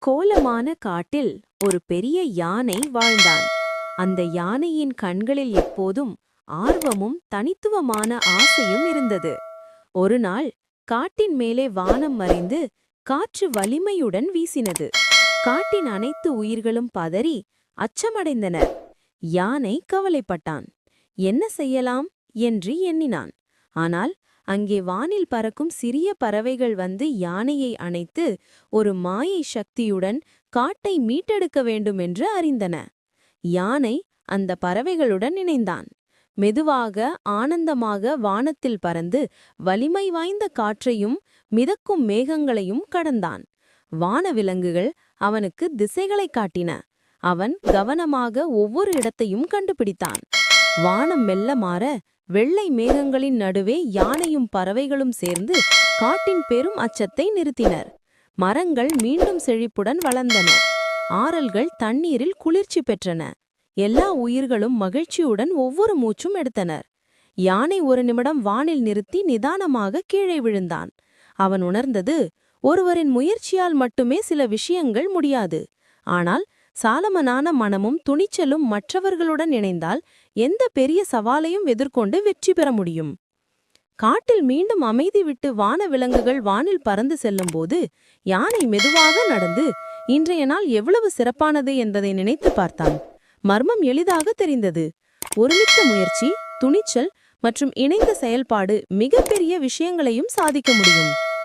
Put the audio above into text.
கோலமான காட்டில் ஒரு பெரிய யானை வாழ்ந்தான். அந்த யானையின் கண்களில் எப்போதும் ஆர்வமும் தனித்துவமான ஆசையும் இருந்தது. ஒருநாள் காட்டின் மேலே வானம் மறைந்து காற்று வலிமையுடன் வீசினது. காட்டின் அனைத்து உயிர்களும் பதறி அச்சமடைந்தனர். யானை கவலைப்பட்டான். என்ன செய்யலாம் என்று எண்ணினான். ஆனால் அங்கே வானில் பறக்கும் சிறிய பறவைகள் வந்து யானையை அணைத்து ஒரு மாயை சக்தியுடன் காட்டை மீட்டெடுக்க வேண்டுமென்று அறிந்தன. யானை அந்த பறவைகளுடன் இணைந்தான். மெதுவாக ஆனந்தமாக வானத்தில் பறந்து வலிமை வாய்ந்த காற்றையும் மிதக்கும் மேகங்களையும் கடந்தான். வானவிலங்குகள் அவனுக்கு திசைகளை காட்டின. அவன் கவனமாக ஒவ்வொரு இடத்தையும் கண்டுபிடித்தான். வானம் மெல்ல மாற வெள்ளை மேகங்களின் நடுவே யானையும் பறவைகளும் சேர்ந்து காட்டின் பெரும் அச்சத்தை நிறுத்தினர். மரங்கள் மீண்டும் செழிப்புடன் வளர்ந்தன. ஆறல்கள் தண்ணீரில் குளிர்ச்சி பெற்றன. எல்லா உயிர்களும் மகிழ்ச்சியுடன் ஒவ்வொரு மூச்சும் எடுத்தனர். யானை ஒரு நிமிடம் வானில் நிறுத்தி நிதானமாக கீழே விழுந்தான். அவன் உணர்ந்தது, ஒருவரின் முயற்சியால் மட்டுமே சில விஷயங்கள் முடியாது. ஆனால் சாலமனான மனமும் துணிச்சலும் மற்றவர்களுடன் இணைந்தால் எந்த பெரிய சவாலையும் எதிர்கொண்டு வெற்றி பெற முடியும். காட்டில் மீண்டும் அமைதி விட்டு வானவிலங்குகள் வானில் பறந்து செல்லும்போது யானை மெதுவாக நடந்து இன்றைய நாள் எவ்வளவு சிறப்பானது என்பதை நினைத்து பார்த்தான். மர்மம் எளிதாக தெரிந்தது. ஒருமித்த முயற்சி, துணிச்சல் மற்றும் இணைந்த செயல்பாடு மிகப்பெரிய விஷயங்களையும் சாதிக்க முடியும்.